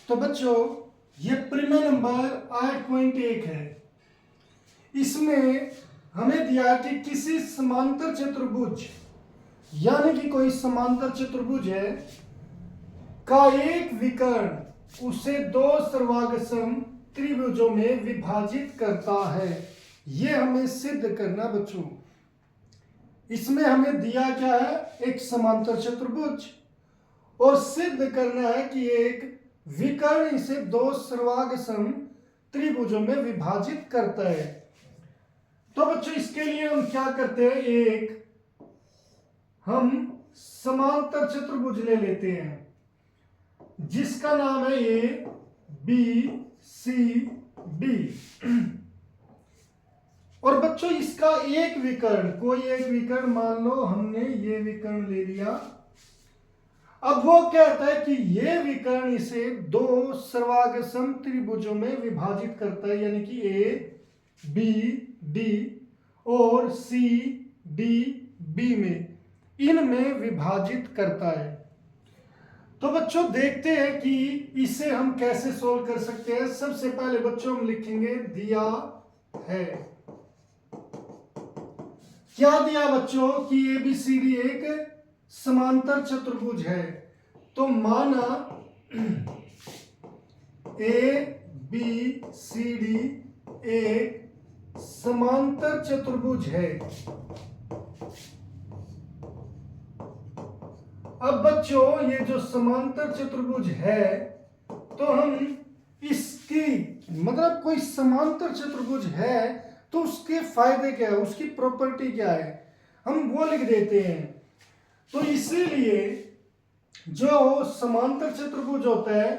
तो बच्चों ये प्रमेय नंबर 8.1 है। इसमें हमें दिया कि किसी समांतर चतुर्भुज यानी कि कोई समांतर चतुर्भुज है का एक विकर्ण उसे दो सर्वांगसम त्रिभुजों में विभाजित करता है। ये हमें सिद्ध करना बच्चों। इसमें हमें दिया क्या है, एक समांतर चतुर्भुज, और सिद्ध करना है कि एक विकर्ण इसे दो सर्वांगसम त्रिभुजों में विभाजित करता है। तो बच्चों इसके लिए हम क्या करते हैं, एक हम समांतर चतुर्भुज ले लेते हैं जिसका नाम है ए बी सी डी। और बच्चों इसका एक विकर्ण, कोई एक विकर्ण मान लो हमने ये विकर्ण ले लिया। अब वो कहता है कि ये विकर्ण इसे दो सर्वांगसम त्रिभुजों में विभाजित करता है, यानी कि ए बी डी और सी डी बी में, इनमें विभाजित करता है। तो बच्चों देखते हैं कि इसे हम कैसे सोल्व कर सकते हैं। सबसे पहले बच्चों हम लिखेंगे दिया है। क्या दिया बच्चों कि एबीसीडी एक समांतर चतुर्भुज है। तो माना ए बी सी डी एक समांतर चतुर्भुज है। अब बच्चों ये जो समांतर चतुर्भुज है तो हम इसकी मतलब कोई समांतर चतुर्भुज है तो उसके फायदे क्या है, उसकी प्रॉपर्टी क्या है, हम वो लिख देते हैं। तो इसीलिए जो समांतर चतुर्भुज होता है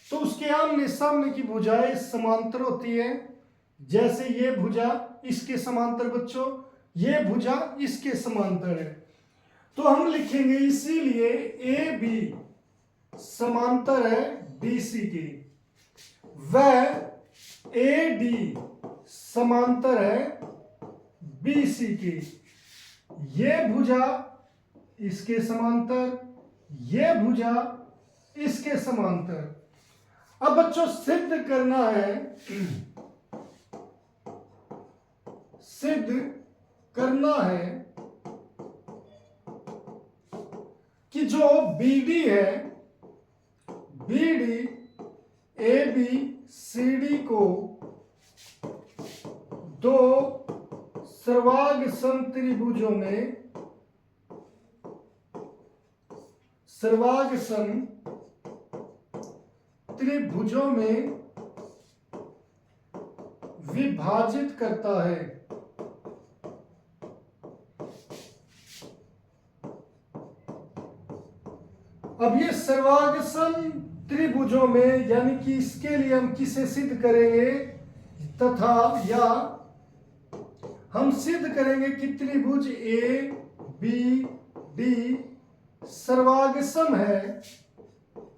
तो उसके आमने सामने की भुजाएं समांतर होती है। जैसे ये भुजा इसके समांतर बच्चों, ये भुजा इसके समांतर है। तो हम लिखेंगे इसीलिए ए बी समांतर है बीसी के, वह ए डी समांतर है बीसी के। ये भुजा इसके समांतर, ये भुजा इसके समांतर। अब बच्चों सिद्ध करना है, सिद्ध करना है कि जो BD है, BD ABCD को दो सर्वांगसम त्रिभुजों में, सर्वांगसम त्रिभुजों में विभाजित करता है। अब ये सर्वांगसम त्रिभुजों में यानी कि इसके लिए हम किसे सिद्ध करेंगे, तथा या हम सिद्ध करेंगे कि त्रिभुज ए बी डी सर्वांगसम है,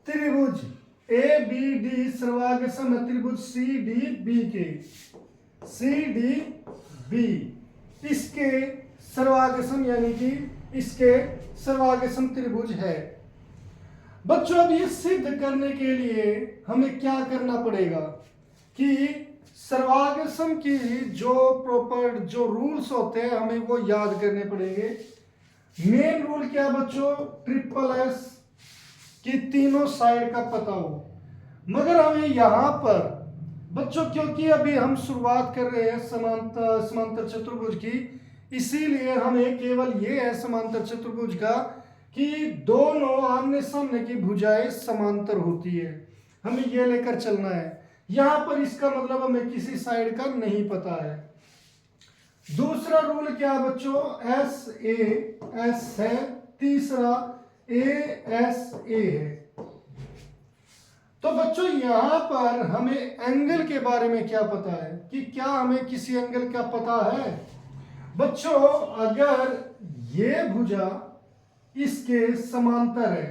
त्रिभुज ए बी डी सर्वांगसम है त्रिभुज सी डी बी के, सी डी बी इसके सर्वांगसम यानी कि इसके सर्वांगसम त्रिभुज है। बच्चों अब ये सिद्ध करने के लिए हमें क्या करना पड़ेगा कि सर्वांगसम की जो प्रॉपर जो रूल्स होते हैं हमें वो याद करने पड़ेंगे। मेन रूल क्या बच्चों, ट्रिपल एस की तीनों साइड का पता हो। मगर हमें यहां पर बच्चों क्योंकि अभी हम शुरुआत कर रहे हैं समांतर चतुर्भुज की, इसीलिए हमें केवल ये है समांतर चतुर्भुज का कि दोनों आमने सामने की भुजाएं समांतर होती है, हमें ये लेकर चलना है। यहां पर इसका मतलब हमें किसी साइड का नहीं पता है। दूसरा रूल क्या बच्चों, एस ए एस है, तीसरा ए एस ए है। तो बच्चों यहां पर हमें एंगल के बारे में क्या पता है कि क्या हमें किसी एंगल का पता है। बच्चों अगर ये भुजा इसके समांतर है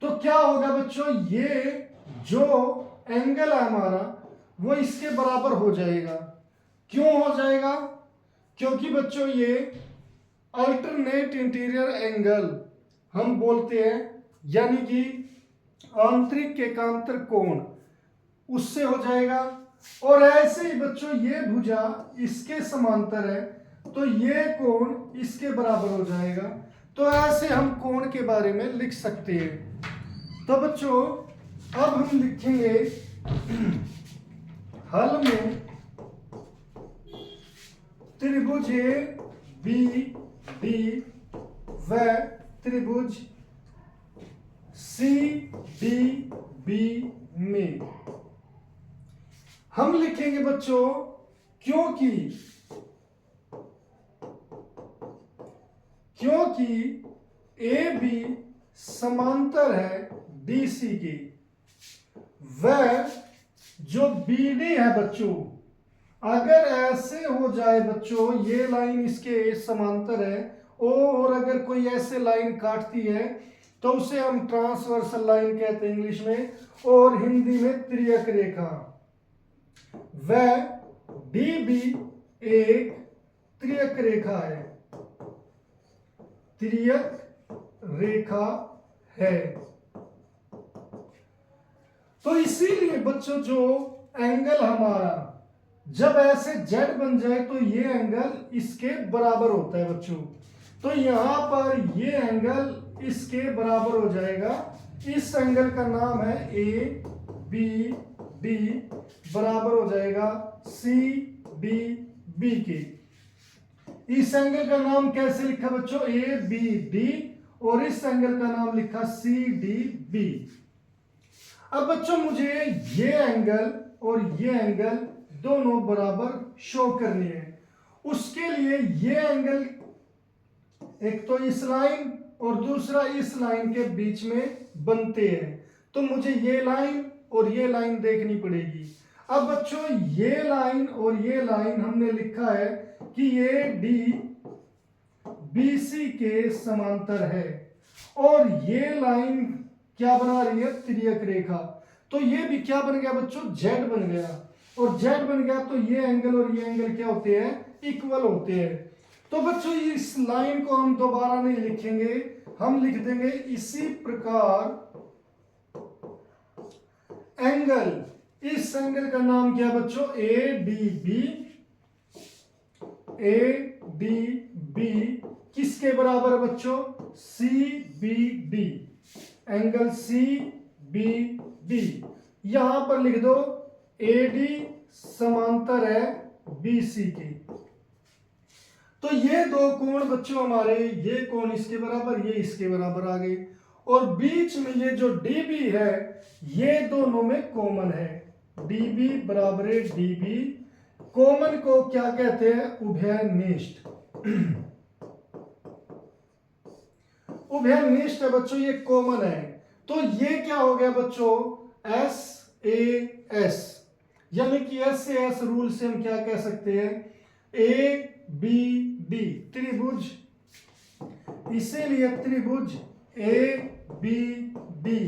तो क्या होगा बच्चों, ये जो एंगल है हमारा वो इसके बराबर हो जाएगा। क्यों हो जाएगा, क्योंकि बच्चों ये अल्टरनेट इंटीरियर एंगल हम बोलते हैं, यानी कि आंतरिक एकांतर कोण उससे हो जाएगा। और ऐसे ही बच्चों ये भुजा इसके समांतर है तो ये कोण इसके बराबर हो जाएगा। तो ऐसे हम कोण के बारे में लिख सकते हैं। तो बच्चों अब हम लिखेंगे हल में त्रिभुज ए बी डी व त्रिभुज सी डी बी में हम लिखेंगे बच्चों क्योंकि ए बी समांतर है डी सी की, वह जो बी डी है बच्चों अगर ऐसे हो जाए बच्चों, ये लाइन इसके समांतर है और अगर कोई ऐसे लाइन काटती है तो उसे हम ट्रांसवर्सल लाइन कहते हैं इंग्लिश में, और हिंदी में तिर्यक रेखा। वह डी बी एक तिर्यक रेखा है, तिर्यक रेखा है। तो इसीलिए बच्चों जो एंगल हमारा जब ऐसे जेड बन जाए तो ये एंगल इसके बराबर होता है बच्चों। तो यहां पर ये एंगल इसके बराबर हो जाएगा। इस एंगल का नाम है ए बी डी बराबर हो जाएगा सी डी बी के। इस एंगल का नाम कैसे लिखा बच्चों, ए बी डी, और इस एंगल का नाम लिखा सी डी बी। अब बच्चों मुझे ये एंगल और ये एंगल दोनों बराबर शो करनी है। उसके लिए ये एंगल एक तो इस लाइन और दूसरा इस लाइन के बीच में बनते हैं, तो मुझे ये लाइन और ये लाइन देखनी पड़ेगी। अब बच्चों ये लाइन और ये लाइन हमने लिखा है कि ये डी बी सी के समांतर है, और ये लाइन क्या बना रही है, तिर्यक रेखा। तो ये भी क्या बन गया बच्चों, जेड बन गया, और जेड बन गया तो ये एंगल और ये एंगल क्या होते हैं, इक्वल होते हैं। तो बच्चों इस लाइन को हम दोबारा नहीं लिखेंगे, हम लिख देंगे इसी प्रकार एंगल। इस एंगल का नाम क्या बच्चों, A D B. A D B किसके बराबर है बच्चों, C B D. Angle C B D यहां पर लिख दो, ए डी समांतर है बी सी के। तो ये दो कोण बच्चों हमारे, ये कोण इसके बराबर, ये इसके बराबर आ गए, और बीच में ये जो डी बी है ये दोनों में कॉमन है। डी बी बराबर है डी बी, कॉमन को क्या कहते हैं, उभयनिष्ठ। उभयनिष्ठ है बच्चों, ये कॉमन है। तो ये क्या हो गया बच्चों, एस ए एस, यानी कि एस से एस रूल से हम क्या कह सकते हैं, ए बी डी त्रिभुज। इसीलिए त्रिभुज ए बी डी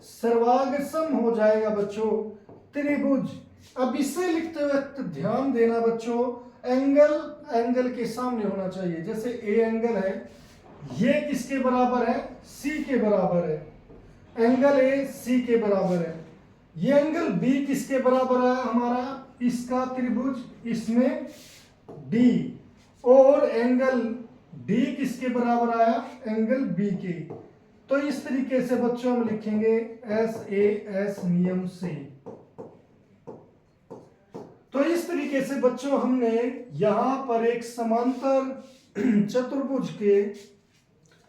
सर्वांगसम हो जाएगा बच्चों त्रिभुज। अब इसे लिखते वक्त ध्यान देना बच्चों, एंगल के सामने होना चाहिए। जैसे ए एंगल है, ये किसके बराबर है, सी के बराबर है। एंगल ए सी के बराबर है। ये एंगल बी किसके बराबर है हमारा, इसका त्रिभुज, इसमें डी, और एंगल डी किसके बराबर आया, एंगल बी के। तो इस तरीके से बच्चों हम लिखेंगे एस ए एस नियम से। तो इस तरीके से बच्चों हमने यहां पर एक समांतर चतुर्भुज के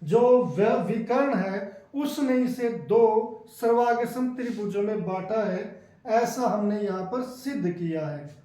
जो विकर्ण है उसने इसे दो सर्वांगसम त्रिभुजों में बांटा है, ऐसा हमने यहां पर सिद्ध किया है।